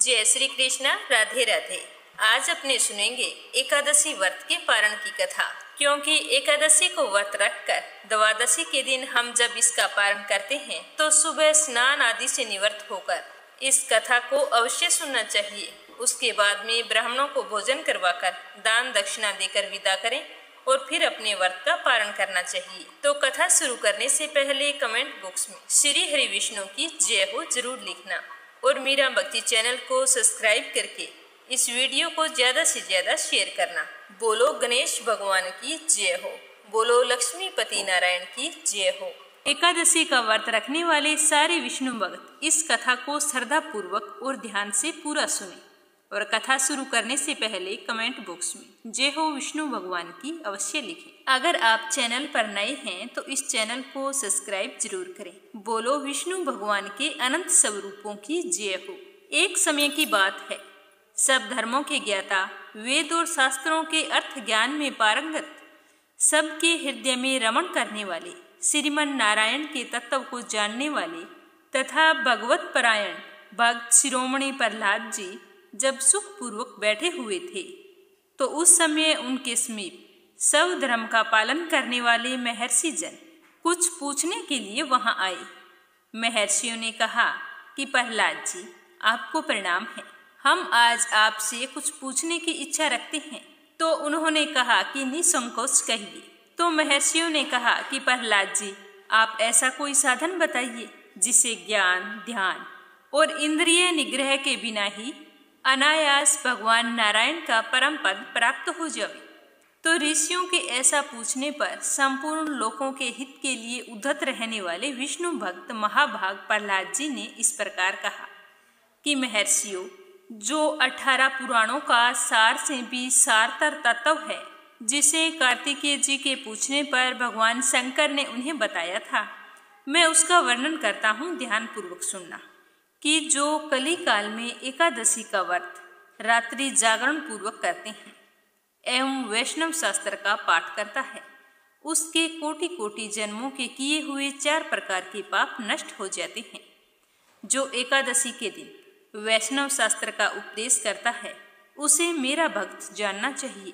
जय श्री कृष्णा, राधे राधे। आज अपने सुनेंगे एकादशी व्रत के पारण की कथा, क्योंकि एकादशी को व्रत रखकर द्वादशी के दिन हम जब इसका पारण करते हैं तो सुबह स्नान आदि से निवृत्त होकर इस कथा को अवश्य सुनना चाहिए। उसके बाद में ब्राह्मणों को भोजन करवाकर दान दक्षिणा देकर विदा करें और फिर अपने व्रत का पारण करना चाहिए। तो कथा शुरू करने से पहले कमेंट बॉक्स में श्री हरि विष्णु की जय हो जरूर लिखना और मीरा भक्ति चैनल को सब्सक्राइब करके इस वीडियो को ज्यादा से ज्यादा शेयर करना। बोलो गणेश भगवान की जय हो, बोलो लक्ष्मीपति नारायण की जय हो। एकादशी का व्रत रखने वाले सारे विष्णु भक्त इस कथा को श्रद्धा पूर्वक और ध्यान से पूरा सुने और कथा शुरू करने से पहले कमेंट बॉक्स में जय हो विष्णु भगवान की अवश्य लिखें। अगर आप चैनल पर नए हैं तो इस चैनल को सब्सक्राइब जरूर करें। बोलो विष्णु भगवान के अनंत स्वरूपों की जय हो। एक समय की बात है, सब धर्मों के ज्ञाता, वेद और शास्त्रों के अर्थ ज्ञान में पारंगत, सबके हृदय में रमण करने वाले, श्रीमन नारायण के तत्व को जानने वाले तथा भगवत परायण भक्त शिरोमणि प्रहलाद जी जब सुखपूर्वक बैठे हुए थे तो उस समय उनके समीप सब धर्म का पालन करने वाले महर्षि जन कुछ पूछने के लिए वहां आए। महर्षियों ने कहा कि प्रहलाद जी, आपको प्रणाम है, हम आज आपसे कुछ पूछने की इच्छा रखते हैं। तो उन्होंने कहा कि निसंकोच कहिए। तो महर्षियों ने कहा कि प्रहलाद जी, आप ऐसा कोई साधन बताइए जिससे ज्ञान, ध्यान और इंद्रिय निग्रह के बिना ही अनायास भगवान नारायण का परम पद प्राप्त हो जाए। तो ऋषियों के ऐसा पूछने पर संपूर्ण लोकों के हित के लिए उद्धत रहने वाले विष्णु भक्त महाभाग प्रहलाद जी ने इस प्रकार कहा कि महर्षियों, जो 18 पुराणों का सार से भी सारतर तत्व है, जिसे कार्तिकेय जी के पूछने पर भगवान शंकर ने उन्हें बताया था, मैं उसका वर्णन करता हूँ, ध्यान पूर्वक सुनना। कि जो कली काल में एकादशी का व्रत रात्रि जागरण पूर्वक करते हैं एवं वैष्णव शास्त्र का पाठ करता है, उसके कोटि कोटि जन्मों के किए हुए 4 प्रकार के पाप नष्ट हो जाते हैं। जो एकादशी के दिन वैष्णव शास्त्र का उपदेश करता है उसे मेरा भक्त जानना चाहिए,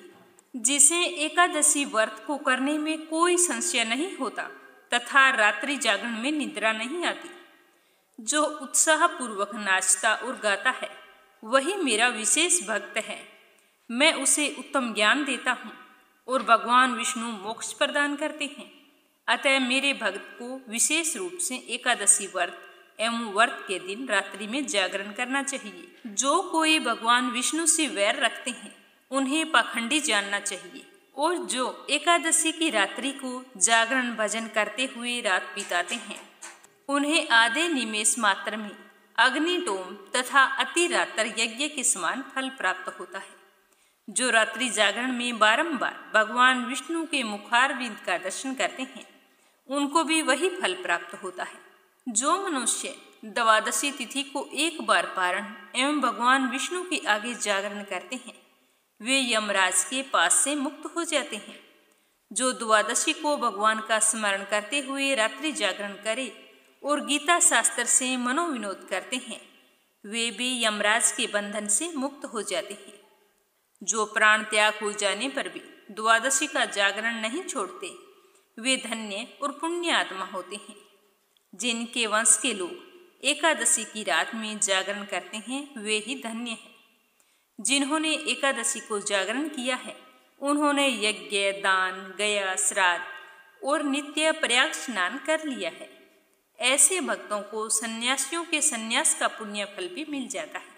जिसे एकादशी व्रत को करने में कोई संशय नहीं होता तथा रात्रि जागरण में निद्रा नहीं आती। जो उत्साह पूर्वक नाचता और गाता है वही मेरा विशेष भक्त है। मैं उसे उत्तम ज्ञान देता हूँ और भगवान विष्णु मोक्ष प्रदान करते हैं। अतः मेरे भक्त को विशेष रूप से एकादशी व्रत एवं व्रत के दिन रात्रि में जागरण करना चाहिए। जो कोई भगवान विष्णु से वैर रखते हैं उन्हें पाखंडी जानना चाहिए, और जो एकादशी की रात्रि को जागरण भजन करते हुए रात बिताते हैं उन्हें आधे निमेष मात्र में अग्निटोम तथा अतिरात्र यज्ञ के समान फल प्राप्त होता है। जो रात्रि जागरण में बारंबार भगवान विष्णु के मुखारविंद का दर्शन करते हैं उनको भी वही फल प्राप्त होता है। जो मनुष्य द्वादशी तिथि को एक बार पारण एवं भगवान विष्णु के आगे जागरण करते हैं वे यमराज के पास से मुक्त हो जाते हैं। जो द्वादशी को भगवान का स्मरण करते हुए रात्रि जागरण करे और गीता शास्त्र से मनोविनोद करते हैं वे भी यमराज के बंधन से मुक्त हो जाते हैं। जो प्राण त्याग हो जाने पर भी द्वादशी का जागरण नहीं छोड़ते वे धन्य और पुण्य आत्मा होते हैं। जिनके वंश के लोग एकादशी की रात में जागरण करते हैं वे ही धन्य हैं। जिन्होंने एकादशी को जागरण किया है उन्होंने यज्ञ, दान, गया, श्राद्ध और नित्य प्रयाग स्नान कर लिया है। ऐसे भक्तों को सन्यासियों के सन्यास का पुण्य फल भी मिल जाता है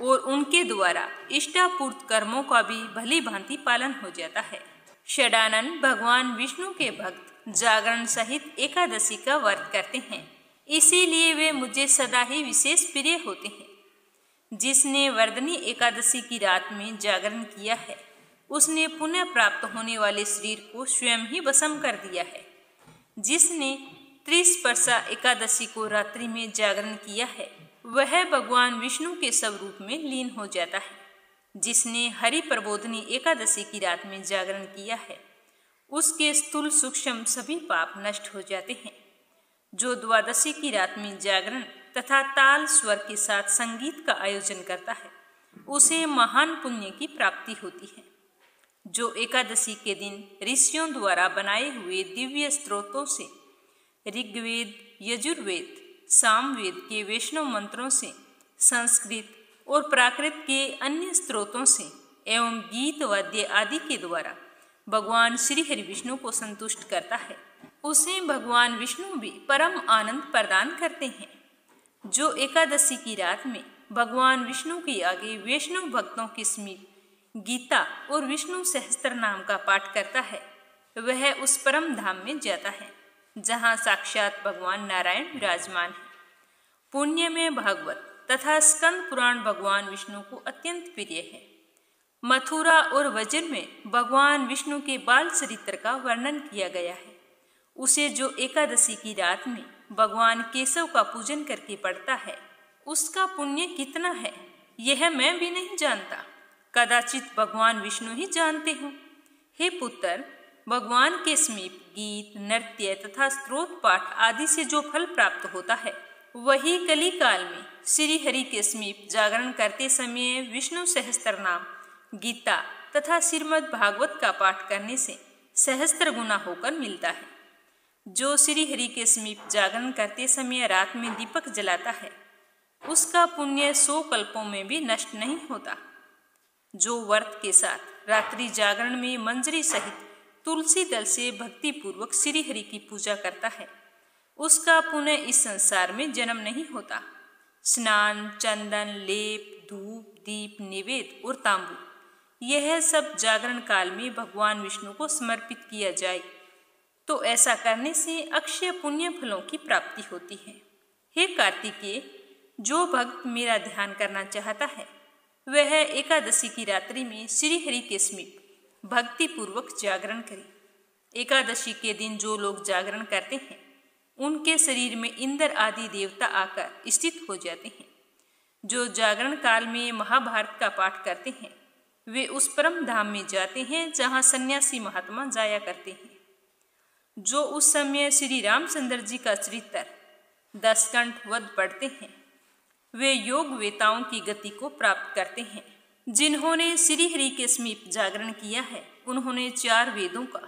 और उनके द्वारा इष्टापूर्त कर्मों का भी भली भांति पालन हो जाता है। षडानन भगवान विष्णु के भक्त जागरण सहित एकादशी का व्रत करते हैं, इसीलिए वे मुझे सदा ही विशेष प्रिय होते हैं। जिसने वर्धनी एकादशी की रात में जागरण किया है उसने पुनः प्राप्त होने वाले शरीर को स्वयं ही भस्म कर दिया है। जिसने 30 वर्षा एकादशी को रात्रि में जागरण किया है वह भगवान विष्णु के स्वरूप में लीन हो जाता है। जिसने हरि प्रबोधनी एकादशी की रात में जागरण किया है उसके स्थूल सूक्ष्म सभी पाप नष्ट हो जाते हैं। जो द्वादशी की रात में जागरण तथा ताल स्वर के साथ संगीत का आयोजन करता है, उसे महान पुण्य की प्राप्ति होती है। जो एकादशी के दिन ऋषियों द्वारा बनाए हुए दिव्य स्त्रोतों से, ऋग्वेद, यजुर्वेद, सामवेद के वैष्णव मंत्रों से, संस्कृत और प्राकृत के अन्य स्त्रोतों से एवं गीत वाद्य आदि के द्वारा भगवान श्री हरि विष्णु को संतुष्ट करता है, उसे भगवान विष्णु भी परम आनंद प्रदान करते हैं। जो एकादशी की रात में भगवान विष्णु के आगे वैष्णव भक्तों के समीप गीता और विष्णु सहस्त्र नाम का पाठ करता है, वह उस परम धाम में जाता है जहाँ साक्षात भगवान नारायण विराजमान है। पुण्य में भागवत तथा स्कंद पुराण भगवान विष्णु को अत्यंत प्रिय है। मथुरा और वज्र में भगवान विष्णु के बाल चरित्र का वर्णन किया गया है। उसे जो एकादशी की रात में भगवान केशव का पूजन करके पढ़ता है, उसका पुण्य कितना है यह मैं भी नहीं जानता, कदाचित भगवान विष्णु ही जानते हों। हे पुत्र, भगवान के समीप गीत, नृत्य तथा स्तोत्र पाठ आदि से जो फल प्राप्त होता है, वही कली काल में श्री हरि के समीप जागरण करते समय विष्णु सहस्त्र नाम, गीता तथा श्रीमद् भागवत का पाठ करने से सहस्त्र गुना होकर मिलता है। जो श्री हरि के समीप जागरण करते समय रात में दीपक जलाता है, उसका पुण्य 100 कल्पों में भी नष्ट नहीं होता। जो व्रत के साथ रात्रि जागरण में मंजरी सहित तुलसी दल से भक्ति पूर्वक श्री हरि की पूजा करता है, उसका पुनः इस संसार में जन्म नहीं होता। स्नान, चंदन, लेप, धूप, दीप, निवेद और तांबू, यह सब जागरण काल में भगवान विष्णु को समर्पित किया जाए तो ऐसा करने से अक्षय पुण्य फलों की प्राप्ति होती है। हे कार्तिकेय, जो भक्त मेरा ध्यान करना चाहता है, वह एकादशी की रात्रि में श्री हरि के समीप भक्ति पूर्वक जागरण करे। एकादशी के दिन जो लोग जागरण करते हैं, उनके शरीर में इंद्र आदि देवता आकर स्थित हो जाते हैं। जो जागरण काल में महाभारत का पाठ करते हैं, वे उस परम धाम में जाते हैं जहाँ सन्यासी महात्मा जाया करते हैं। जो उस समय श्री रामचंद्र जी का चरित्र 10 कंठ वध पढ़ते हैं, वे योग वेताओं की गति को प्राप्त करते हैं। जिन्होंने श्री हरि के समीप जागरण किया है, उन्होंने 4 वेदों का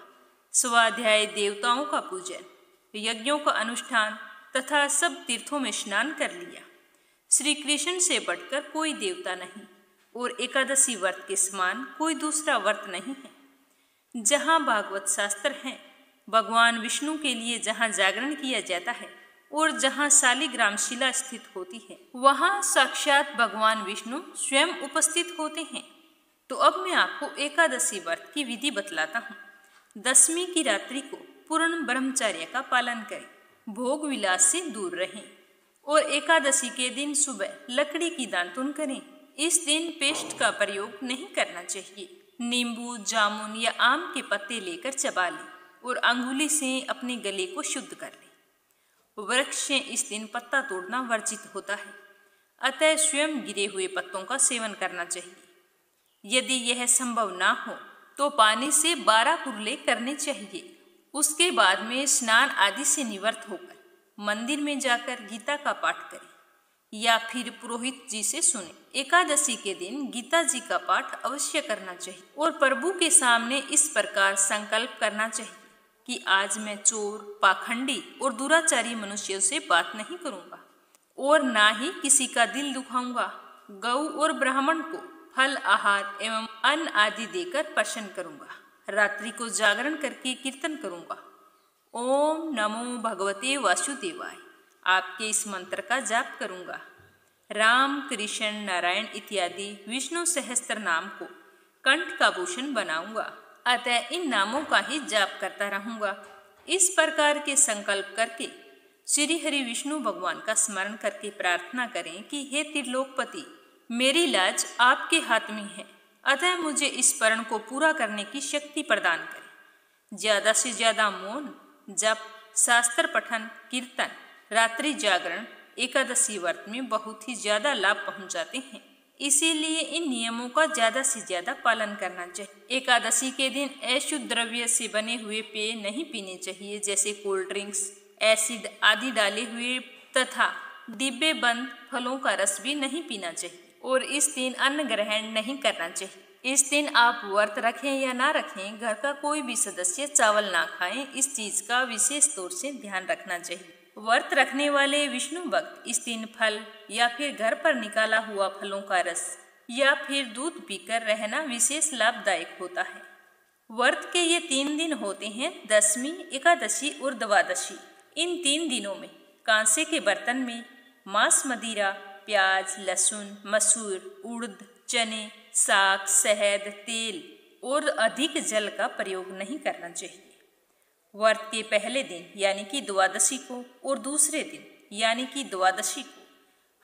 स्वाध्याय, देवताओं का पूजन, यज्ञों का अनुष्ठान तथा सब तीर्थों में स्नान कर लिया। श्री कृष्ण से बढ़कर कोई देवता नहीं और एकादशी व्रत के समान कोई दूसरा व्रत नहीं है। जहाँ भागवत शास्त्र हैं, भगवान विष्णु के लिए जहाँ जागरण किया जाता है और जहाँ शालिग्राम शिला स्थित होती है, वहाँ साक्षात भगवान विष्णु स्वयं उपस्थित होते हैं। तो अब मैं आपको एकादशी व्रत की विधि बतलाता हूँ। दशमी की रात्रि को पूर्ण ब्रह्मचर्य का पालन करें, भोग विलास से दूर रहें और एकादशी के दिन सुबह लकड़ी की दातुन करें। इस दिन पेस्ट का प्रयोग नहीं करना चाहिए। नींबू, जामुन या आम के पत्ते लेकर चबा लें और अंगुली से अपने गले को शुद्ध कर लें। वृक्ष से इस दिन पत्ता तोड़ना वर्जित होता है, अतः स्वयं गिरे हुए पत्तों का सेवन करना चाहिए। यदि यह संभव ना हो तो पानी से 12 कुरले करने चाहिए। उसके बाद में स्नान आदि से निवृत्त होकर मंदिर में जाकर गीता का पाठ करें या फिर पुरोहित जी से सुने। एकादशी के दिन गीता जी का पाठ अवश्य करना चाहिए और प्रभु के सामने इस प्रकार संकल्प करना चाहिए कि आज मैं चोर, पाखंडी और दुराचारी मनुष्यों से बात नहीं करूंगा और ना ही किसी का दिल दुखाऊंगा। गौ और ब्राह्मण को फल, आहार एवं अन्न आदि देकर प्रसन्न करूंगा। रात्रि को जागरण करके कीर्तन करूंगा। ओम नमो भगवते वासुदेवाय, आपके इस मंत्र का जाप करूंगा। राम, कृष्ण, नारायण इत्यादि विष्णु सहस्त्र नाम को कंठ का भूषण बनाऊंगा, अतः इन नामों का ही जाप करता रहूंगा। इस प्रकार के संकल्प करके श्री हरि विष्णु भगवान का स्मरण करके प्रार्थना करें कि हे त्रिलोकपति, मेरी लाज आपके हाथ में है, अतः मुझे इस प्रण को पूरा करने की शक्ति प्रदान करें। ज्यादा से ज्यादा मौन, जप, शास्त्र पठन, कीर्तन, रात्रि जागरण एकादशी व्रत में बहुत ही ज्यादा लाभ पहुंचाते हैं। इसीलिए इन नियमों का ज्यादा से ज्यादा पालन करना चाहिए। एकादशी के दिन अशुद्ध द्रव्य से बने हुए पेय नहीं पीने चाहिए, जैसे कोल्ड ड्रिंक्स, एसिड आदि डाले हुए तथा डिब्बे बंद फलों का रस भी नहीं पीना चाहिए और इस दिन अन्न ग्रहण नहीं करना चाहिए। इस दिन आप व्रत रखें या ना रखें, घर का कोई भी सदस्य चावल ना खाएं, इस चीज का विशेष तौर से ध्यान रखना चाहिए। व्रत रखने वाले विष्णु भक्त इस दिन फल या फिर घर पर निकाला हुआ फलों का रस या फिर दूध पीकर रहना विशेष लाभदायक होता है। व्रत के ये 3 दिन होते हैं, दशमी, एकादशी और द्वादशी। इन 3 दिनों में कांसे के बर्तन में मांस, मदिरा, प्याज, लहसुन, मसूर, उड़द, चने, साग, शहद, तेल और अधिक जल का प्रयोग नहीं करना चाहिए। व्रत के पहले दिन यानी कि द्वादशी को और दूसरे दिन यानी कि द्वादशी को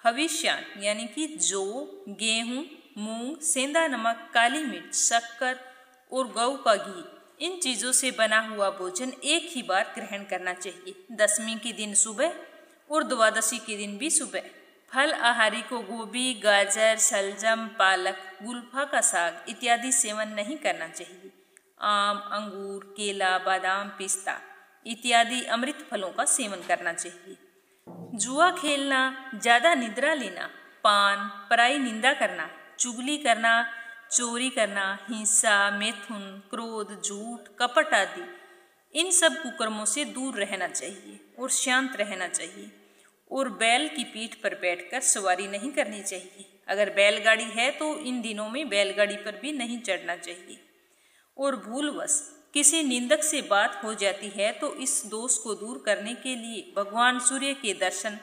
हविष्यान्न यानी कि जौ, गेहूं, मूंग, सेंधा नमक, काली मिर्च, शक्कर और गऊ का घी, इन चीजों से बना हुआ भोजन एक ही बार ग्रहण करना चाहिए। दशमी के दिन सुबह और द्वादशी के दिन भी सुबह। फल आहारी को गोभी, गाजर, शलजम, पालक, गुलफा का साग इत्यादि सेवन नहीं करना चाहिए। आम, अंगूर, केला, बादाम, पिस्ता इत्यादि अमृत फलों का सेवन करना चाहिए। जुआ खेलना, ज्यादा निद्रा लेना, पान, पराई निंदा करना, चुगली करना, चोरी करना, हिंसा, मैथुन, क्रोध, झूठ, कपट आदि इन सब कुकर्मों से दूर रहना चाहिए और शांत रहना चाहिए। और बैल की पीठ पर बैठकर सवारी नहीं करनी चाहिए। अगर बैलगाड़ी है तो इन दिनों में बैलगाड़ी पर भी नहीं चढ़ना चाहिए। और भूलवश किसी निंदक से बात हो जाती है तो इस दोष को दूर करने के लिए भगवान सूर्य के दर्शन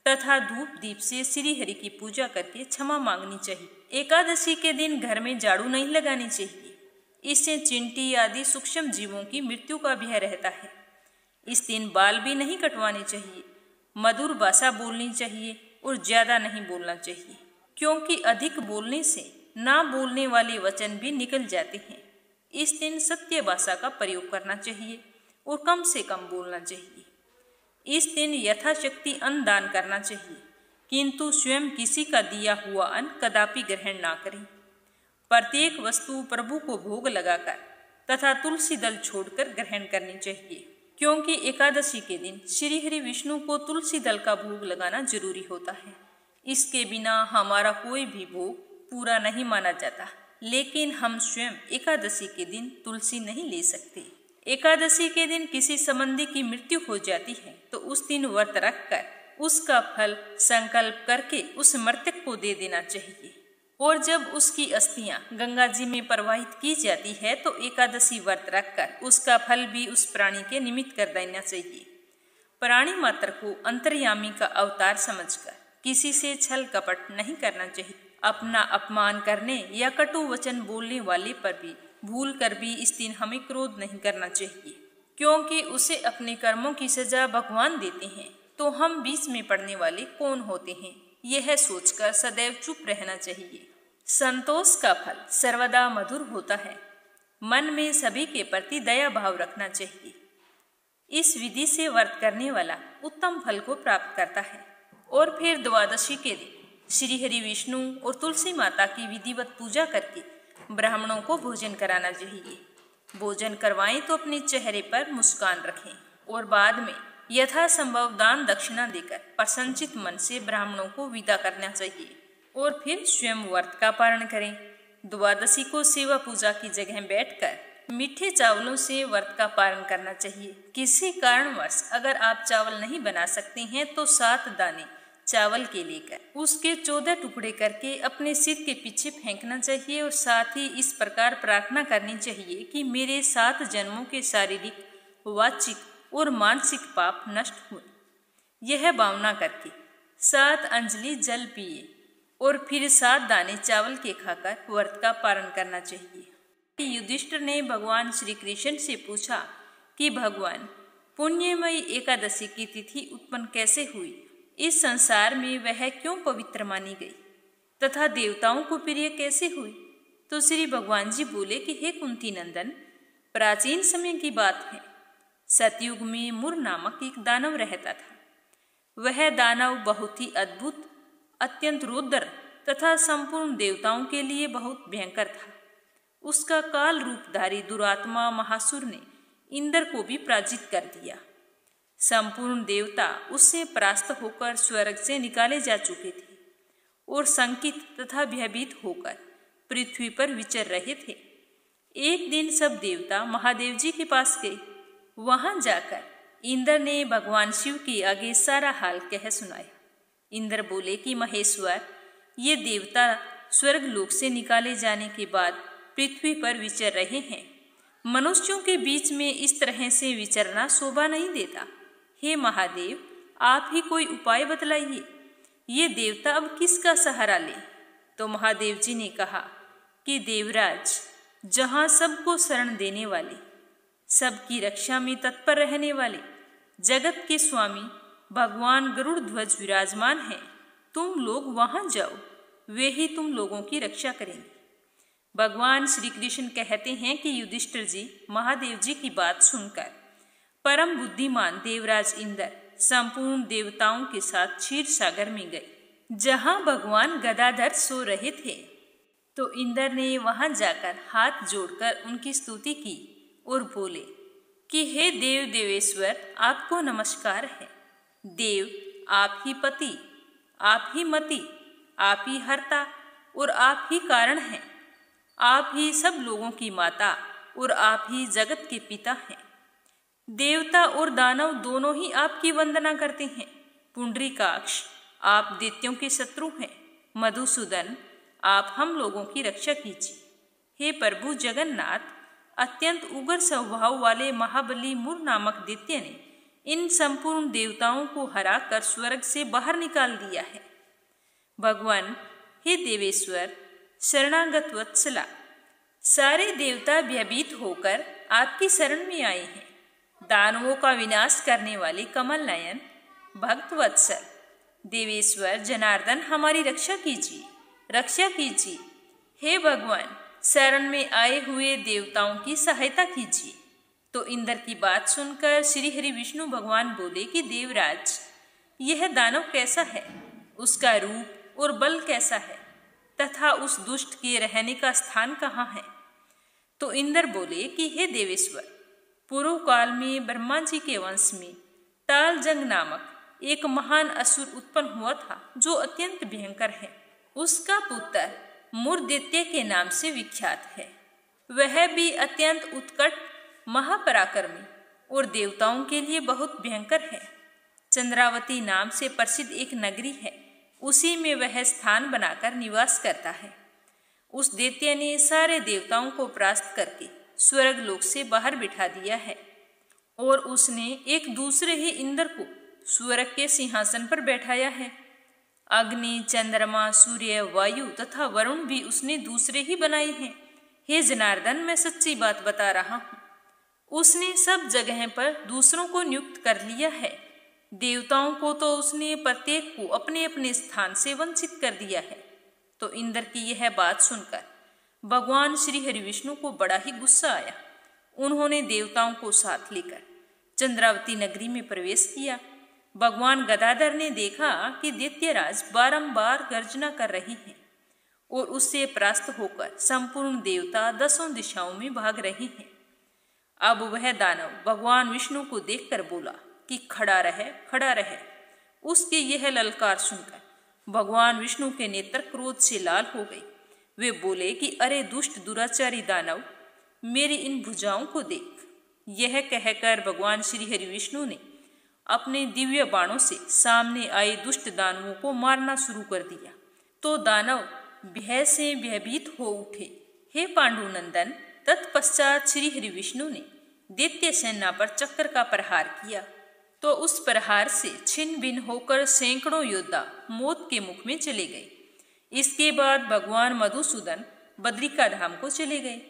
तथा धूप दीप से श्री हरि की पूजा करके क्षमा मांगनी चाहिए। एकादशी के दिन घर में झाड़ू नहीं लगानी चाहिए, इससे चींटी आदि सूक्ष्म जीवों की मृत्यु का भय रहता है। इस दिन बाल भी नहीं कटवाने चाहिए, मधुर भाषा बोलनी चाहिए और ज्यादा नहीं बोलना चाहिए, क्योंकि अधिक बोलने से ना बोलने वाले वचन भी निकल जाते हैं। इस दिन सत्य भाषा का प्रयोग करना चाहिए और कम से कम बोलना चाहिए। इस दिन यथाशक्ति अन्न दान करना चाहिए, किंतु स्वयं किसी का दिया हुआ अन्न कदापि ग्रहण ना करें। प्रत्येक वस्तु प्रभु को भोग लगाकर तथा तुलसी दल छोड़कर ग्रहण करनी चाहिए, क्योंकि एकादशी के दिन श्री हरि विष्णु को तुलसी दल का भोग लगाना जरूरी होता है। इसके बिना हमारा कोई भी भोग पूरा नहीं माना जाता। लेकिन हम स्वयं एकादशी के दिन तुलसी नहीं ले सकते। एकादशी के दिन किसी संबंधी की मृत्यु हो जाती है तो उस दिन व्रत रखकर उसका फल संकल्प करके उस मृतक को दे देना चाहिए। और जब उसकी अस्थियां गंगा जी में प्रवाहित की जाती है तो एकादशी व्रत रखकर उसका फल भी उस प्राणी के निमित्त कर देना चाहिए। प्राणी मात्र को अंतर्यामी का अवतार समझकर किसी से छल कपट नहीं करना चाहिए। अपना अपमान करने या कटु वचन बोलने वाले पर भी भूल कर भी इस दिन हमें क्रोध नहीं करना चाहिए, क्योंकि उसे अपने कर्मों की सजा भगवान देते हैं तो हम बीच में पड़ने वाले कौन होते हैं, यह सोचकर सदैव चुप रहना चाहिए। संतोष का फल सर्वदा मधुर होता है। मन में सभी के प्रति दया भाव रखना चाहिए। इस विधि से व्रत करने वाला उत्तम फल को प्राप्त करता है। और फिर द्वादशी के दिन श्री हरि विष्णु और तुलसी माता की विधिवत पूजा करके ब्राह्मणों को भोजन कराना चाहिए। भोजन करवाएं तो अपने चेहरे पर मुस्कान रखें और बाद में यथासंभव दान दक्षिणा देकर प्रसन्नचित मन से ब्राह्मणों को विदा करना चाहिए और फिर स्वयं व्रत का पारण करें। द्वादशी को सेवा पूजा की जगह बैठकर मीठे चावलों से व्रत का पारण करना चाहिए। किसी कारणवश अगर आप चावल नहीं बना सकते हैं तो 7 दाने चावल के लेकर उसके 14 टुकड़े करके अपने सिर के पीछे फेंकना चाहिए और साथ ही इस प्रकार प्रार्थना करनी चाहिए कि मेरे 7 जन्मों के शारीरिक, वाचिक और मानसिक पाप नष्ट हुए। यह भावना करके 7 अंजलि जल पिए और फिर 7 दाने चावल के खाकर व्रत का पारण करना चाहिए। युधिष्ठिर ने भगवान श्री कृष्ण से पूछा कि भगवान, पुण्यमयी एकादशी की तिथि उत्पन्न कैसे हुई? इस संसार में वह क्यों पवित्र मानी गई तथा देवताओं को प्रिय कैसे हुई? तो श्री भगवान जी बोले कि हे कुंती नंदन, प्राचीन समय की बात है। सतयुग में मुर नामक एक दानव रहता था। वह दानव बहुत ही अद्भुत, अत्यंत रौद्र तथा संपूर्ण देवताओं के लिए बहुत भयंकर था। उसका काल रूपधारी दुरात्मा महासुर ने इंद्र को भी पराजित कर दिया। संपूर्ण देवता उससे परास्त होकर स्वर्ग से निकाले जा चुके थे और शंकित तथा भयभीत होकर पृथ्वी पर विचर रहे थे। एक दिन सब देवता महादेव जी के पास गए। वहां जाकर इंद्र ने भगवान शिव के आगे सारा हाल कह सुनाया। इंद्र बोले कि महेश्वर, ये देवता स्वर्ग लोक से निकाले जाने के बाद पृथ्वी पर विचर रहे हैं। मनुष्यों के बीच में इस तरह से विचरना शोभा नहीं देता। हे महादेव, आप ही कोई उपाय बतलाइए, ये देवता अब किसका सहारा ले? तो महादेव जी ने कहा कि देवराज, जहाँ सबको शरण देने वाले, सबकी रक्षा में तत्पर रहने वाले जगत के स्वामी भगवान गरुड़ ध्वज विराजमान हैं। तुम लोग वहां जाओ, वे ही तुम लोगों की रक्षा करेंगे। भगवान श्री कृष्ण कहते हैं कि युधिष्ठिर जी महादेव जी की बात सुनकर परम बुद्धिमान देवराज इंद्र संपूर्ण देवताओं के साथ क्षीर सागर में गए, जहां भगवान गदाधर सो रहे थे। तो इंद्र ने वहां जाकर हाथ जोड़कर उनकी स्तुति की और बोले कि हे देव देवेश्वर, आपको नमस्कार है। देव, आप ही पति, आप ही मति, आप ही हर्ता और आप ही कारण हैं। आप ही सब लोगों की माता और आप ही जगत के पिता हैं। देवता और दानव दोनों ही आपकी वंदना करते हैं। पुंडरीकाक्ष, आप दैत्यों के शत्रु हैं। मधुसूदन, आप हम लोगों की रक्षा कीजिए। हे प्रभु जगन्नाथ, अत्यंत उग्र स्वभाव वाले महाबली मुर नामक दैत्य ने इन संपूर्ण देवताओं को हराकर स्वर्ग से बाहर निकाल दिया है। भगवान, हे देवेश्वर, शरणागत वत्सला, सारे देवता भयभीत होकर आपकी शरण में आए हैं। दानवों का विनाश करने वाले कमल नयन भक्त वत्सल देवेश्वर जनार्दन, हमारी रक्षा कीजिए, रक्षा कीजिए। हे भगवान, शरण में आए हुए देवताओं की सहायता कीजिए। तो इंद्र की बात सुनकर श्री हरि विष्णु भगवान बोले कि देवराज, यह दानव कैसा है, उसका रूप और बल कैसा है, तथा उस दुष्ट के रहने का स्थान कहाँ है? तो इंद्र बोले कि हे देवेश्वर, पूर्व काल में ब्रह्मा जी के वंश में तालजंग नामक एक महान असुर उत्पन्न हुआ था, जो अत्यंत भयंकर है। उसका पुत्र मुरदैत्य के नाम से विख्यात है। वह भी अत्यंत उत्कट, महापराक्रमी और देवताओं के लिए बहुत भयंकर है। चंद्रावती नाम से प्रसिद्ध एक नगरी है, उसी में वह स्थान बनाकर निवास करता है। उस दैत्य ने सारे देवताओं को परास्त करके स्वर्ग लोक से बाहर बिठा दिया है और उसने एक दूसरे ही इंद्र को स्वर्ग के सिंहासन पर बैठाया है। अग्नि, चंद्रमा, सूर्य, वायु तथा वरुण भी उसने दूसरे ही बनाए हैं। हे जनार्दन, मैं सच्ची बात बता रहा हूँ। उसने सब जगह पर दूसरों को नियुक्त कर लिया है। देवताओं को तो उसने प्रत्येक को अपने अपने स्थान से वंचित कर दिया है। तो इंद्र की यह बात सुनकर भगवान श्री हरि विष्णु को बड़ा ही गुस्सा आया। उन्होंने देवताओं को साथ लेकर चंद्रावती नगरी में प्रवेश किया। भगवान गदाधर ने देखा कि दैत्यराज बारंबार गर्जना कर रही हैं और उससे परास्त होकर संपूर्ण देवता दसों दिशाओं में भाग रहे हैं। अब वह दानव भगवान विष्णु को देखकर बोला कि खड़ा रहे, खड़ा रहे। उसके यह ललकार सुनकर भगवान विष्णु के नेत्र क्रोध से लाल हो गए। वे बोले कि अरे दुष्ट दुराचारी दानव, मेरी इन भुजाओं को देख। यह कहकर भगवान श्री हरि विष्णु ने अपने दिव्य बाणों से सामने आए दुष्ट दानवों को मारना शुरू कर दिया। तो दानव भय से भयभीत हो उठे। हे पांडुनंदन, तत्पश्चात श्री हरि विष्णु ने दैत्य सेना पर चक्र का प्रहार किया। तो उस प्रहार से छिन्न भिन्न होकर सैकड़ों योद्धा मौत के मुख में चले गए। इसके बाद भगवान मधुसूदन बद्रिका धाम को चले गए।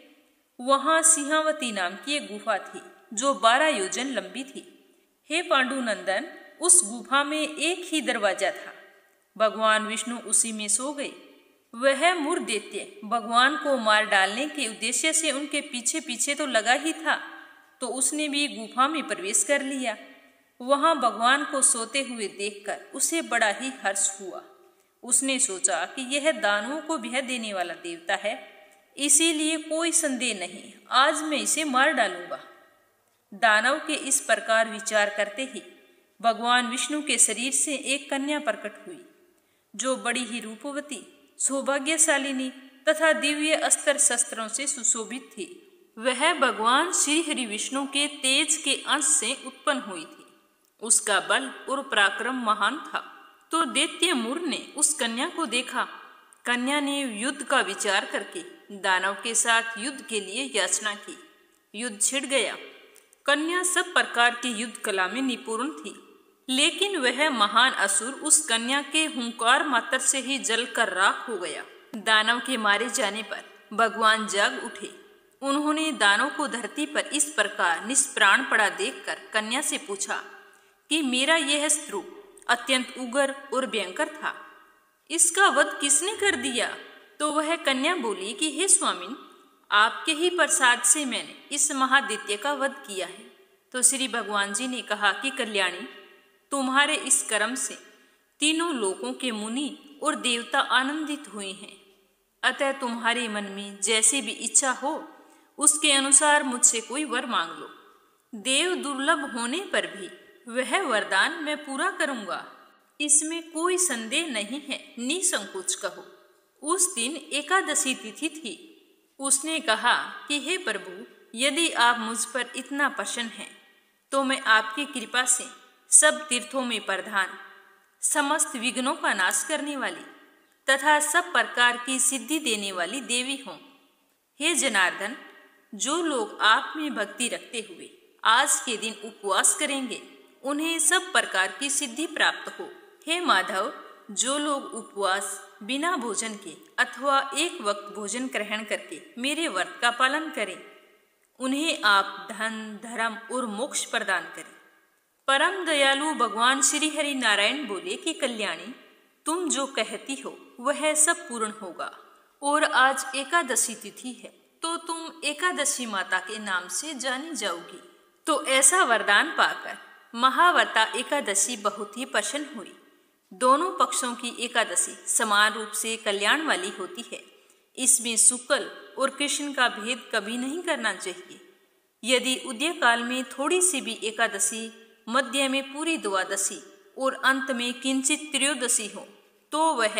वहां सिंहावती नाम की एक गुफा थी जो 12 योजन लंबी थी। हे पांडुनंदन, उस गुफा में एक ही दरवाजा था। भगवान विष्णु उसी में सो गए। वह मुर दैत्य भगवान को मार डालने के उद्देश्य से उनके पीछे पीछे तो लगा ही था, तो उसने भी गुफा में प्रवेश कर लिया। वहां भगवान को सोते हुए देखकर उसे बड़ा ही हर्ष हुआ। उसने सोचा कि यह दानवों को भय देने वाला देवता है, इसीलिए कोई संदेह नहीं, आज मैं इसे मार डालूंगा। दानव के इस प्रकार विचार करते ही भगवान विष्णु के शरीर से एक कन्या प्रकट हुई, जो बड़ी ही रूपवती, सौभाग्यशालिनी तथा दिव्य अस्त्र शस्त्रों से सुशोभित थी। वह भगवान श्री हरि विष्णु के तेज के अंश से उत्पन्न हुई थी। उसका बल और पराक्रम महान था। तो दैत्य मुर ने उस कन्या को देखा। कन्या ने युद्ध का विचार करके दानव के साथ युद्ध के लिए याचना की। युद्ध छिड़ गया। कन्या सब प्रकार की युद्ध कला में निपुण थी, लेकिन वह महान असुर उस कन्या के हुंकार मात्र से ही जलकर राख हो गया। दानव के मारे जाने पर भगवान जाग उठे। उन्होंने दानव को धरती पर इस प्रकार निष्प्राण पड़ा देखकर कन्या से पूछा कि मेरा यह शत्रु अत्यंत उग्र और भयंकर था, इसका वध किसने कर दिया? तो वह कन्या बोली कि हे स्वामिन, आपके ही प्रसाद से मैंने इस महादैत्य का वध किया है। तो श्री भगवान जी ने कहा कि कल्याणी, तुम्हारे इस कर्म से तीनों लोकों के मुनि और देवता आनंदित हुए हैं। अतः तुम्हारे मन में जैसी भी इच्छा हो उसके अनुसार मुझसे कोई वर मांग लो। देव दुर्लभ होने पर भी वह वरदान मैं पूरा करूंगा, इसमें कोई संदेह नहीं है, निसंकोच कहो। उस दिन एकादशी तिथि थी। उसने कहा कि हे प्रभु, यदि आप मुझ पर इतना प्रसन्न हैं तो मैं आपकी कृपा से सब तीर्थों में प्रधान, समस्त विघ्नों का नाश करने वाली तथा सब प्रकार की सिद्धि देने वाली देवी हूँ। हे जनार्दन, जो लोग आप में भक्ति रखते हुए आज के दिन उपवास करेंगे उन्हें सब प्रकार की सिद्धि प्राप्त हो। हे माधव, जो लोग उपवास बिना भोजन के अथवा एक वक्त भोजन ग्रहण करके मेरे व्रत का पालन करें, उन्हें आप धन, धर्म और मोक्ष प्रदान करें। परम दयालु भगवान श्री हरि नारायण बोले कि कल्याणी, तुम जो कहती हो वह सब पूर्ण होगा। और आज एकादशी तिथि है, तो तुम एकादशी माता के नाम से जानी जाओगी। तो ऐसा वरदान पाकर महाव्रता एकादशी बहुत ही प्रसन्न हुई। दोनों पक्षों की एकादशी समान रूप से कल्याण वाली होती है। इसमें शुक्ल और कृष्ण का भेद कभी नहीं करना चाहिए। यदि उदय काल में थोड़ी सी भी एकादशी, मध्य में पूरी द्वादशी और अंत में किंचित त्रयोदशी हो तो वह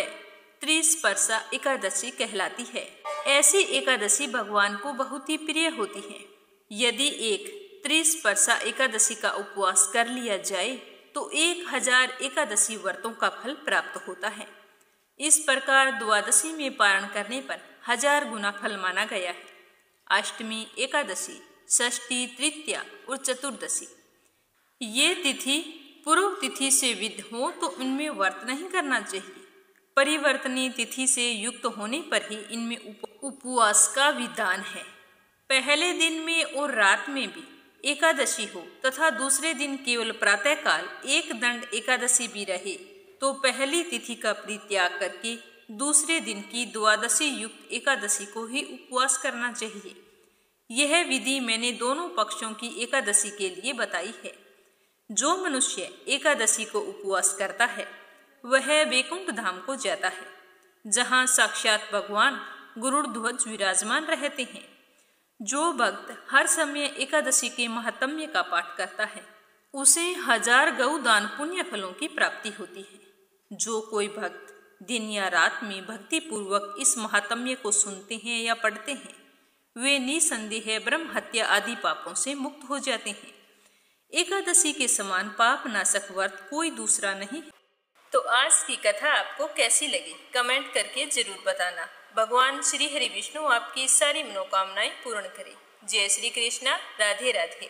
त्रिस्पर्शा एकादशी कहलाती है। ऐसी एकादशी भगवान को बहुत ही प्रिय होती है। यदि एक त्रिस्पर्शा एकादशी का उपवास कर लिया जाए तो 1000 एकादशी व्रतों का फल प्राप्त होता है। इस प्रकार द्वादशी में पारण करने पर 1000 गुना फल माना गया है। अष्टमी, एकादशी, षष्ठी, तृतीया और चतुर्दशी ये तिथि पूर्व तिथि से विद्ध हो तो उनमें व्रत नहीं करना चाहिए। परिवर्तनीय तिथि से युक्त होने पर ही इनमें उपवास का विधान है। पहले दिन में और रात में भी एकादशी हो तथा दूसरे दिन केवल प्रातःकाल एक दंड एकादशी भी रहे तो पहली तिथि का परित्याग करके दूसरे दिन की द्वादशी युक्त एकादशी को ही उपवास करना चाहिए। यह विधि मैंने दोनों पक्षों की एकादशी के लिए बताई है। जो मनुष्य एकादशी को उपवास करता है वह वैकुंठ धाम को जाता है, जहाँ साक्षात भगवान गरुड़ विराजमान रहते हैं। जो भक्त हर समय एकादशी के महात्म्य का पाठ करता है उसे 1000 गौ दान पुण्य फलों की प्राप्ति होती है। जो कोई भक्त दिन या रात में भक्ति पूर्वक इस महात्म्य को सुनते हैं या पढ़ते हैं वे निसंदेह ब्रह्म हत्या आदि पापों से मुक्त हो जाते हैं। एकादशी के समान पाप नाशक व्रत कोई दूसरा नहीं। तो आज की कथा आपको कैसी लगी कमेंट करके जरूर बताना। भगवान श्री हरि विष्णु आपकी सारी मनोकामनाएं पूर्ण करें। जय श्री कृष्णा। राधे राधे।